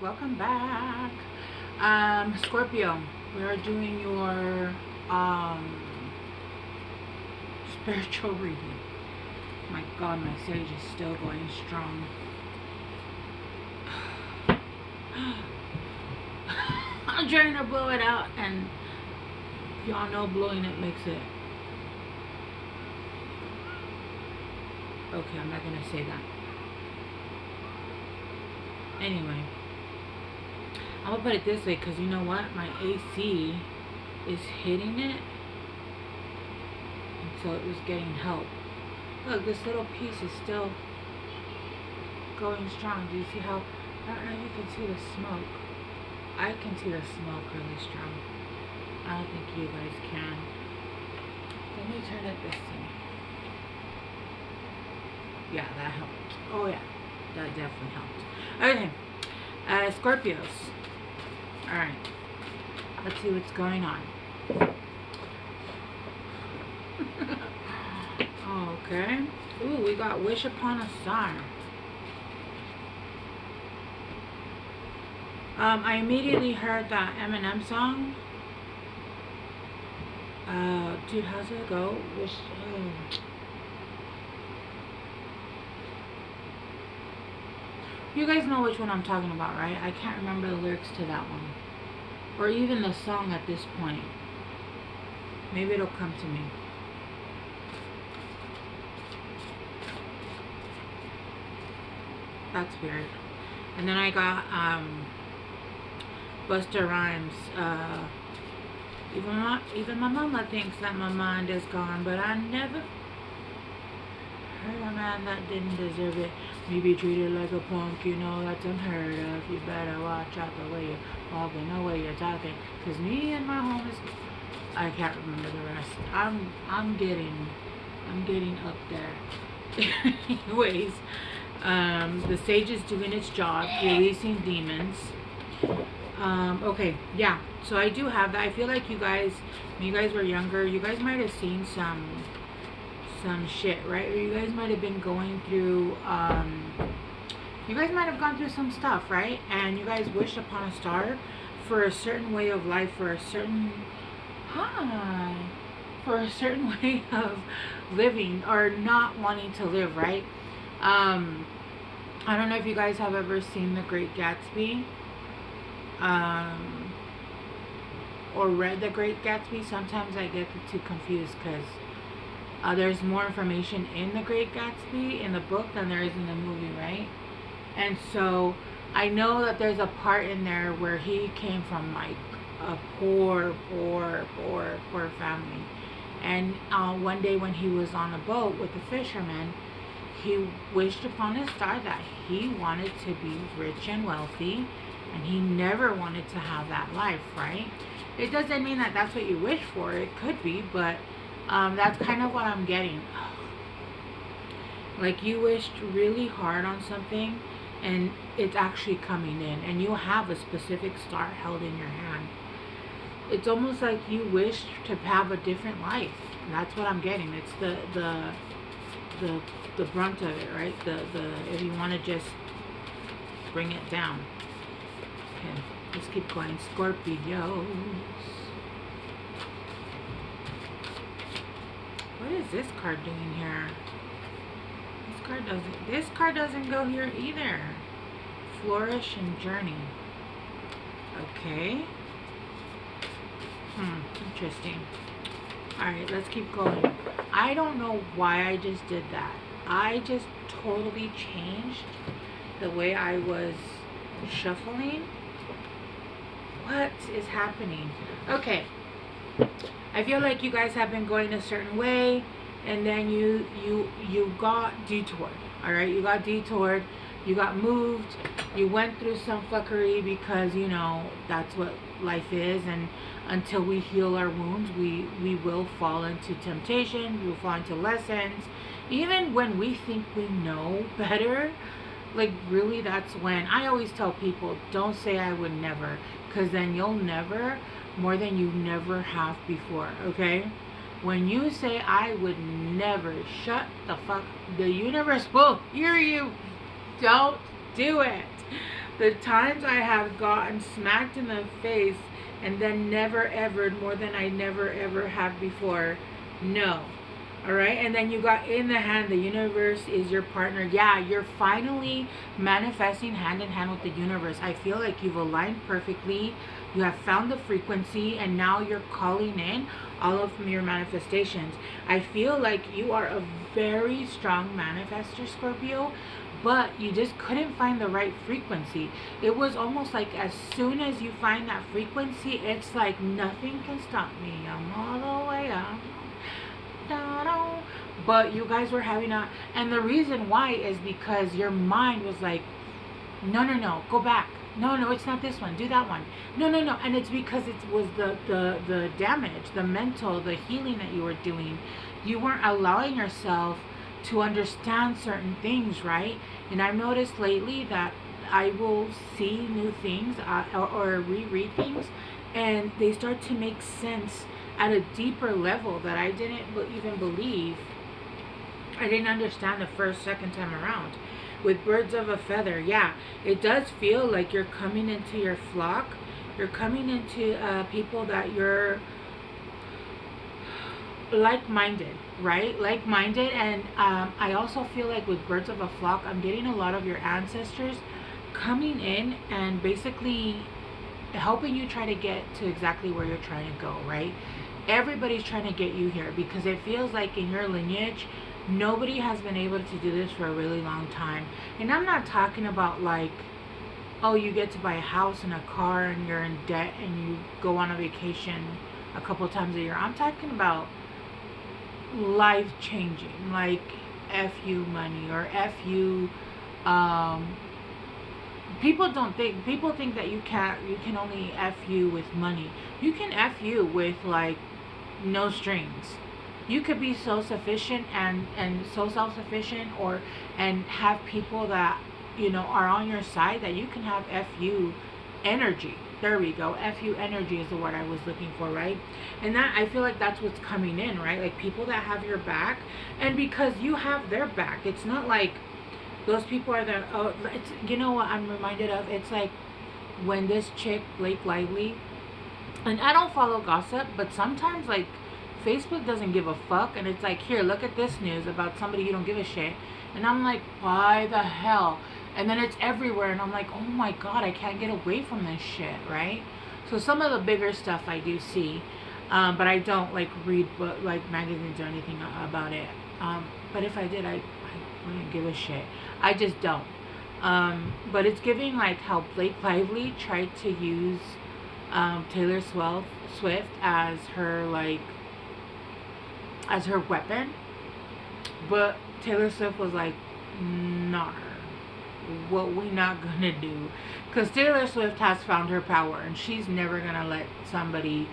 welcome back. Scorpio, we are doing your spiritual reading. My God, my sage is still going strong. I'm trying to blow it out, and y'all know blowing it makes it. Okay, I'm not gonna say that. Anyway, I'm gonna put it this way because you know what? My AC is hitting it, and so it was getting help. Look, this little piece is still going strong. Do you see how? I don't know if you can see the smoke. I can see the smoke really strong. I don't think you guys can. Let me turn it this way. Yeah, that helped. Oh yeah, that definitely helped. Okay, Scorpios. Alright, let's see what's going on. Okay. Ooh, we got Wish Upon a Star. I immediately heard that Eminem song. Dude, how's it go? Wish. You guys know which one I'm talking about, right? I can't remember the lyrics to that one. Or even the song at this point. Maybe it'll come to me. That's weird. And then I got Busta Rhymes. Even my mama thinks that my mind is gone, but I never heard a man that didn't deserve it. Me be treated like a punk, you know that's unheard of. You better watch out the way you're walking, the way you're talking. Cause me and my homies, I can't remember the rest. I'm getting up there. Anyways, the sage is doing its job, releasing demons. Okay, yeah. So I do have that. I feel like you guys, when you guys were younger, you guys might have seen some shit, right? Or you guys might have been going through, you guys might have gone through some stuff, right? And you guys wished upon a star for a certain way of life, for a certain, for a certain way of living or not wanting to live, right? I don't know if you guys have ever seen The Great Gatsby, or read The Great Gatsby. Sometimes I get the two confused because there's more information in The Great Gatsby in the book than there is in the movie, right? And so I know that there's a part in there where he came from like a poor family. And one day when he was on a boat with the fishermen, he wished upon a star that he wanted to be rich and wealthy, and he never wanted to have that life, right? It doesn't mean that that's what you wish for. It could be, but that's kind of what I'm getting. Like you wished really hard on something and it's actually coming in, and you have a specific star held in your hand. It's almost like you wished to have a different life. That's what I'm getting. It's the brunt of it, right? The if you want to just bring it down. Okay, let's keep going. Scorpios. What is this card doing here? This card doesn't go here either. Flourish and journey. Okay. Interesting. Alright, let's keep going. I don't know why I just did that. I just totally changed the way I was shuffling. What is happening? Okay. I feel like you guys have been going a certain way, and then you got detoured. Alright, you got detoured, you got moved, you went through some fuckery because, you know, that's what life is, and until we heal our wounds, we will fall into temptation, we will fall into lessons. Even when we think we know better, like really that's when, I always tell people, don't say I would never, because then you'll never more than you never have before, okay? When you say I would never, shut the fuck, the universe will hear you. Don't do it. The times I have gotten smacked in the face and then never ever more than I never ever have before. No. All right. And then you got in the hand, the universe is your partner. Yeah, you're finally manifesting hand in hand with the universe. I feel like you've aligned perfectly. You have found the frequency and now you're calling in all of your manifestations. I feel like you are a very strong manifester, Scorpio, but you just couldn't find the right frequency. It was almost like as soon as you find that frequency, it's like nothing can stop me. I'm all the way up. But you guys were having a, and the reason why is because your mind was like, no, no, no, go back. No, no, it's not this one. Do that one. No, no, no. And it's because it was the damage, the mental, the healing that you were doing. You weren't allowing yourself to understand certain things, right? And I've noticed lately that I will see new things or reread things, and they start to make sense at a deeper level that I didn't even believe. I didn't understand the first, second time around. With birds of a feather, yeah, it does feel like you're coming into your flock. You're coming into people that you're like-minded, right? Like-minded. And I also feel like with birds of a flock, I'm getting a lot of your ancestors coming in and basically helping you try to get to exactly where you're trying to go, right? Everybody's trying to get you here because it feels like in your lineage, nobody has been able to do this for a really long time. And I'm not talking about like, oh, you get to buy a house and a car and you're in debt and you go on a vacation a couple times a year. I'm talking about life changing, like FU money or FU. People think that you can only FU with money. You can FU with like no strings. You could be so sufficient and so self-sufficient and have people that are on your side that you can have FU energy. There we go. FU energy is the word I was looking for, right? And that, I feel like that's what's coming in, right? Like people that have your back, and because you have their back, it's not like those people are there. Oh, it's, you know what I'm reminded of? It's like when this chick Blake Lively, and I don't follow gossip, but sometimes like Facebook doesn't give a fuck, and it's like, here, look at this news about somebody you don't give a shit, and I'm like, why the hell? And then it's everywhere, and I'm like, oh my god, I can't get away from this shit, right? So some of the bigger stuff I do see, but I don't like read like magazines or anything about it. But if I did, I wouldn't give a shit. I just don't. But it's giving like how Blake Lively tried to use Taylor Swift as her weapon, but Taylor Swift was like, nah, what we not gonna do, because Taylor Swift has found her power and she's never gonna let somebody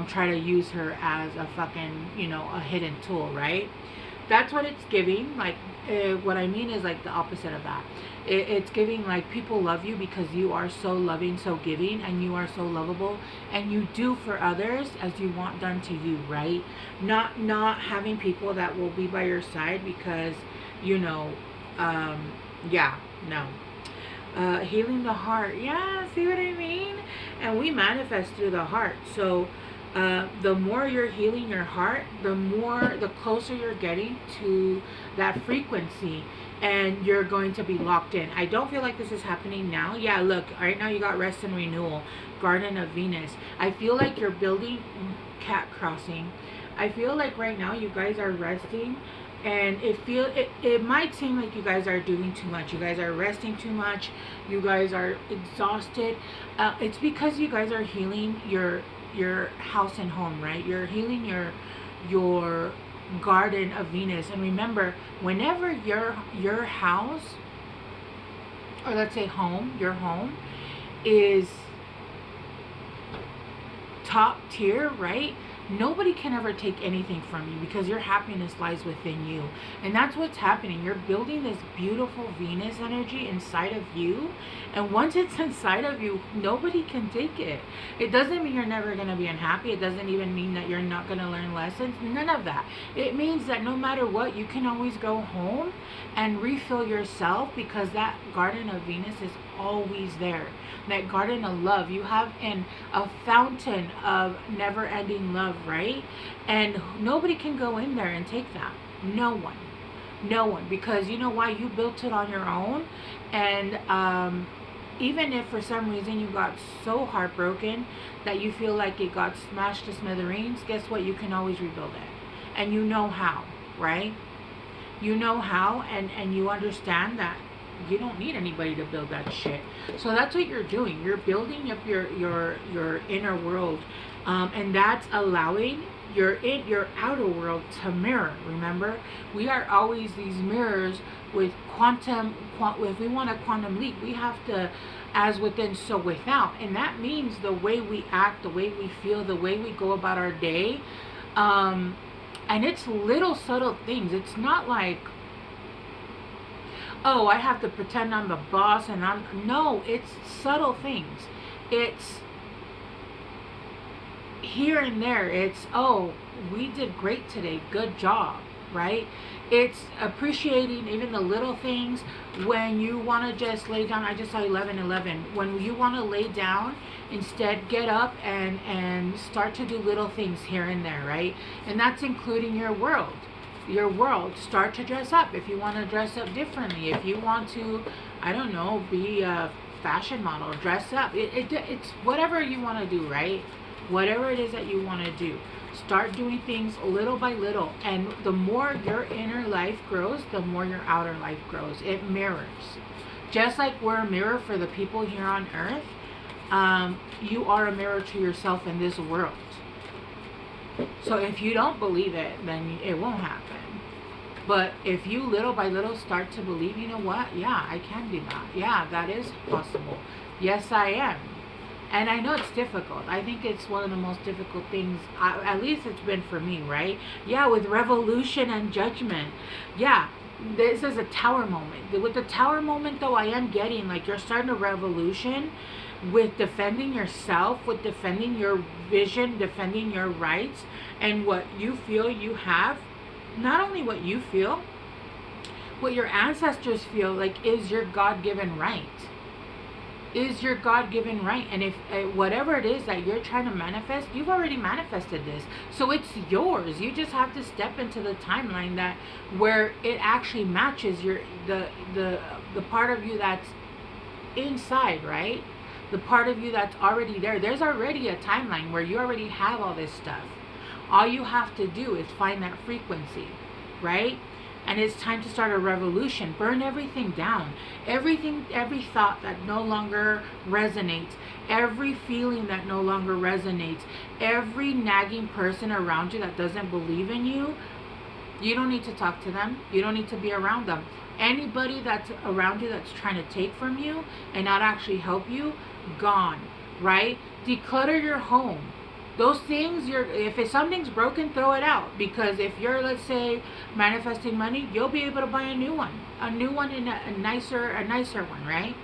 try to use her as a fucking a hidden tool, right? That's what it's giving. Like what I mean is like the opposite of that. It's giving like people love you because you are so loving, so giving, and you are so lovable, and you do for others as you want done to you, right? Not having people that will be by your side because yeah, no. Healing the heart, yeah, see what I mean? And we manifest through the heart. So the more you're healing your heart, the closer you're getting to that frequency, and you're going to be locked in. I don't feel like this is happening now. Yeah, look, right now you got rest and renewal, Garden of Venus. I feel like you're building, cat crossing. I feel like right now you guys are resting, and it might seem like you guys are doing too much. You guys are resting too much. You guys are exhausted. It's because you guys are healing your house and home, right? You're healing your Garden of Venus. And remember, whenever your house, or let's say home, your home is top tier, right? Nobody can ever take anything from you because your happiness lies within you. And that's what's happening. You're building this beautiful Venus energy inside of you. And once it's inside of you, nobody can take it. It doesn't mean you're never going to be unhappy. It doesn't even mean that you're not going to learn lessons. None of that. It means that no matter what, you can always go home and refill yourself, because that Garden of Venus is always there. That garden of love, you have a fountain of never-ending love, right? And nobody can go in there and take that. No one. No one. Because you know why? You built it on your own. And even if for some reason you got so heartbroken that you feel like it got smashed to smithereens, guess what? You can always rebuild it. And you know how, right? You know how, and you understand that you don't need anybody to build that shit. So that's what you're doing. You're building up your inner world, and that's allowing your outer world to mirror. Remember, we are always these mirrors with if we want a quantum leap, we have to, as within, so without. And that means the way we act, the way we feel, the way we go about our day. And it's little subtle things. It's not like, oh, I have to pretend I'm the boss and no, it's subtle things. It's here and there. It's, oh, we did great today. Good job, right? It's appreciating even the little things. When you want to just lay down, I just saw 11:11. When you want to lay down, instead get up and start to do little things here and there, right? And that's including your world. Your world. Start to dress up if you want to dress up differently. If you want to, I don't know, be a fashion model, dress up. It's whatever you want to do, right? Whatever it is that you want to do. Start doing things little by little, and the more your inner life grows, the more your outer life grows. It mirrors. Just like we're a mirror for the people here on earth, you are a mirror to yourself in this world. So if you don't believe it, then it won't happen. But if you little by little start to believe, you know what? Yeah, I can do that. Yeah, that is possible. Yes, I am. And I know it's difficult. I think it's one of the most difficult things, at least it's been for me, right? Yeah, with revolution and judgment. Yeah, this is a tower moment. With the tower moment, though, I am getting, like, you're starting a revolution with defending yourself, with defending your vision, defending your rights, and what you feel you have. Not only what you feel, what your ancestors feel like is your God-given right. Is your God-given right. And if whatever it is that you're trying to manifest, you've already manifested this, so it's yours. You just have to step into the timeline that where it actually matches your the part of you that's inside, right? The part of you that's already there. There's already a timeline where you already have all this stuff. All you have to do is find that frequency, right? And it's time to start a revolution. Burn everything down. Everything, every thought that no longer resonates. Every feeling that no longer resonates. Every nagging person around you that doesn't believe in you. You don't need to talk to them. You don't need to be around them. Anybody that's around you that's trying to take from you and not actually help you, gone, right? Declutter your home. Those things, if something's broken, throw it out. Because if you're, let's say, manifesting money, you'll be able to buy a new one in a nicer one, right?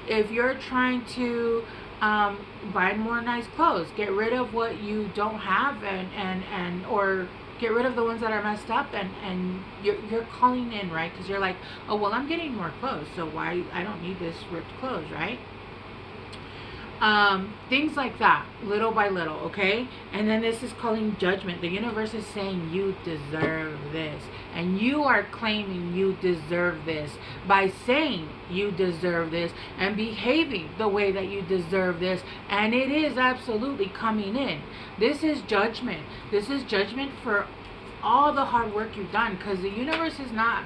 If you're trying to buy more nice clothes, get rid of what you don't have, and or get rid of the ones that are messed up, and you're calling in, right? Because you're like, oh, well, I'm getting more clothes, so why, I don't need this ripped clothes, right? Things like that, little by little, okay? And then this is calling judgment. The universe is saying you deserve this, and you are claiming you deserve this by saying you deserve this and behaving the way that you deserve this, and it is absolutely coming in. This is judgment. This is judgment for all the hard work you've done, because the universe is not,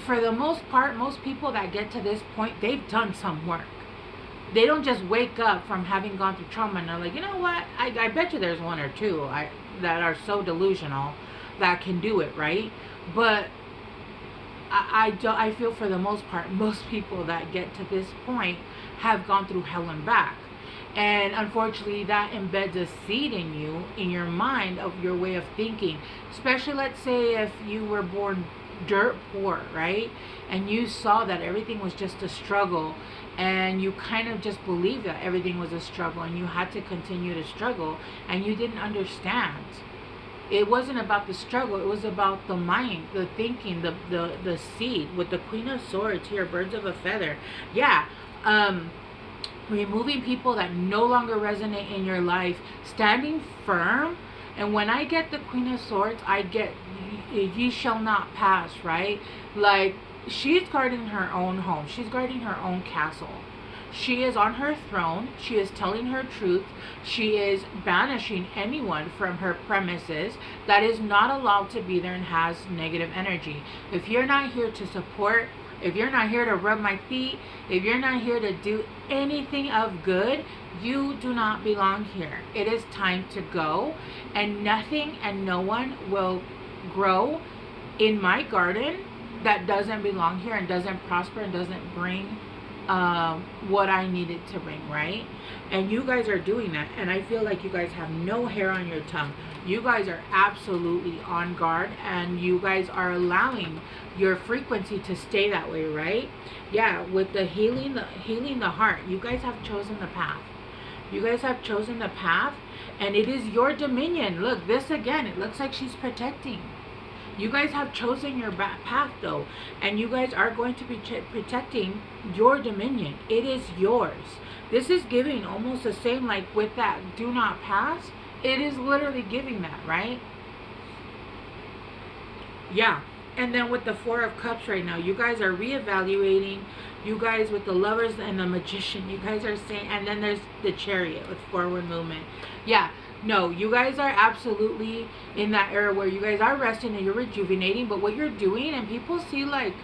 for the most part, most people that get to this point, they've done some work. They don't just wake up from having gone through trauma and they're like, you know what, I bet you there's one or two that are so delusional that can do it, right? But I feel for the most part, most people that get to this point have gone through hell and back. And unfortunately, that embeds a seed in you, in your mind, of your way of thinking. Especially, let's say, if you were born dirt poor, right? And you saw that everything was just a struggle, and you kind of just believed that everything was a struggle, and you had to continue to struggle, and you didn't understand. It wasn't about the struggle, it was about the mind, the thinking, the seed. With the Queen of Swords here, birds of a feather. Yeah, Removing people that no longer resonate in your life, standing firm. And when I get the Queen of Swords, I get ye shall not pass, right? Like, she's guarding her own home, she's guarding her own castle. She is on her throne. She is telling her truth. She is banishing anyone from her premises that is not allowed to be there and has negative energy. If you're not here to support, if you're not here to rub my feet, if you're not here to do anything of good, you do not belong here. It is time to go, and nothing and no one will grow in my garden that doesn't belong here and doesn't prosper and doesn't bring what I needed to bring, right? And you guys are doing that, and I feel like you guys have no hair on your tongue. You guys are absolutely on guard, and you guys are allowing your frequency to stay that way, right? Yeah, with the healing the heart, you guys have chosen the path. You guys have chosen the path, and it is your dominion. Look, this again, it looks like she's protecting. You guys have chosen your path though, and you guys are going to be protecting your dominion. It is yours. This is giving almost the same, like with that do not pass. It is literally giving that, right? Yeah. And then with the Four of Cups right now, you guys are reevaluating. You guys with the Lovers and the Magician, you guys are saying, and then there's the Chariot with forward movement. Yeah. No, you guys are absolutely in that era where you guys are resting and you're rejuvenating. But what you're doing, and people see like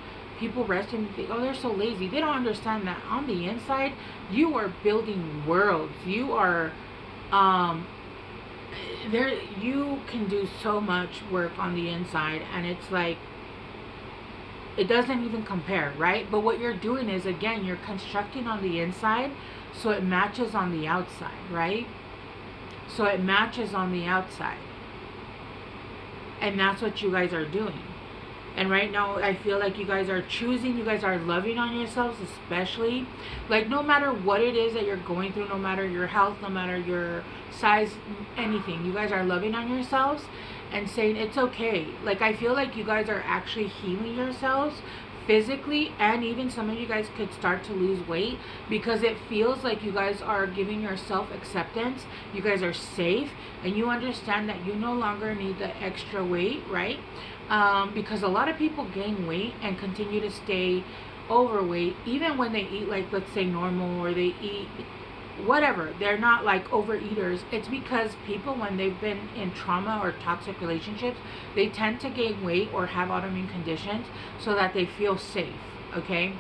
people resting and think, oh, they're so lazy. They don't understand that on the inside, you are building worlds. You are, you can do so much work on the inside, and it's like, it doesn't even compare, right? But what you're doing is, again, you're constructing on the inside so it matches on the outside, right? So it matches on the outside. And that's what you guys are doing. And right now, I feel like you guys are choosing, you guys are loving on yourselves, especially. Like, no matter what it is that you're going through, no matter your health, no matter your size, anything, you guys are loving on yourselves and saying it's okay. Like, I feel like you guys are actually healing yourselves physically, and even some of you guys could start to lose weight because it feels like you guys are giving yourself acceptance. You guys are safe, and you understand that you no longer need the extra weight, right? Because a lot of people gain weight and continue to stay overweight even when they eat, like, let's say normal, or they eat whatever. They're not like overeaters. It's because people, when they've been in trauma or toxic relationships, they tend to gain weight or have autoimmune conditions so that they feel safe. Okay,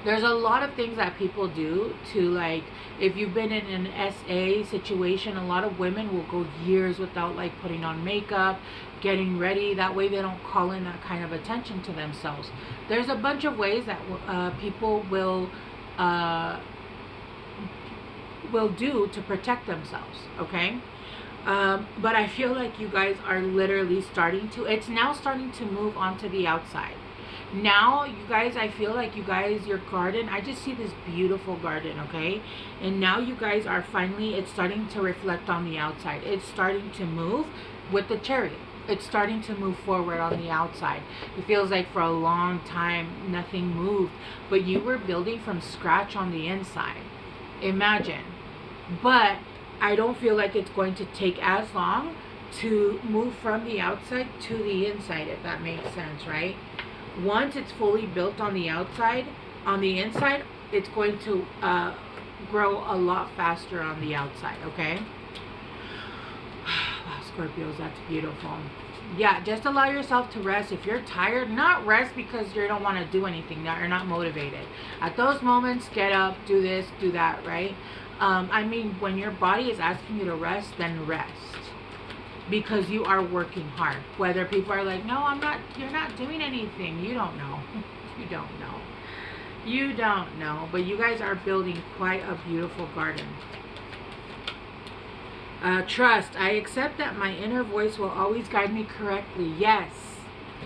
there's a lot of things that people do to, like, if you've been in an SA situation, a lot of women will go years without, like, putting on makeup, getting ready. That way they don't call in that kind of attention to themselves. There's a bunch of ways that people will do to protect themselves, okay? But I feel like you guys are literally starting to, it's now starting to move onto the outside. Now, you guys, I feel like you guys, your garden, I just see this beautiful garden, okay? And now you guys are finally, it's starting to reflect on the outside. It's starting to move with the Chariot. It's starting to move forward on the outside. It feels like for a long time, nothing moved. But you were building from scratch on the inside. Imagine. But I don't feel like it's going to take as long to move from the outside to the inside, if that makes sense, right? Once it's fully built on the outside, on the inside, it's going to grow a lot faster on the outside, okay? Wow, Scorpios, that's beautiful. Yeah, just allow yourself to rest. If you're tired, not rest because you don't want to do anything, that you're not motivated. At those moments, get up, do this, do that, right? I mean, when your body is asking you to rest, then rest. Because you are working hard. Whether people are like, no, I'm not, you're not doing anything. You don't know. You don't know. You don't know. But you guys are building quite a beautiful garden. Trust. I accept that my inner voice will always guide me correctly. Yes.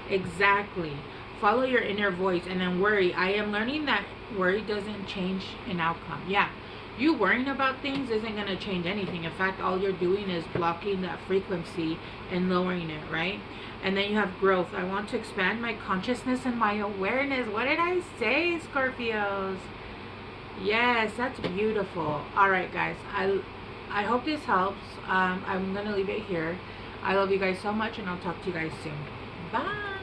Exactly. Follow your inner voice. And then worry. I am learning that worry doesn't change an outcome. Yeah. You worrying about things isn't going to change anything. In fact, all you're doing is blocking that frequency and lowering it, right? And then you have growth. I want to expand my consciousness and my awareness. What did I say, Scorpios? Yes, that's beautiful. All right, guys. I hope this helps. I'm gonna leave it here. I love you guys so much, and I'll talk to you guys soon. Bye.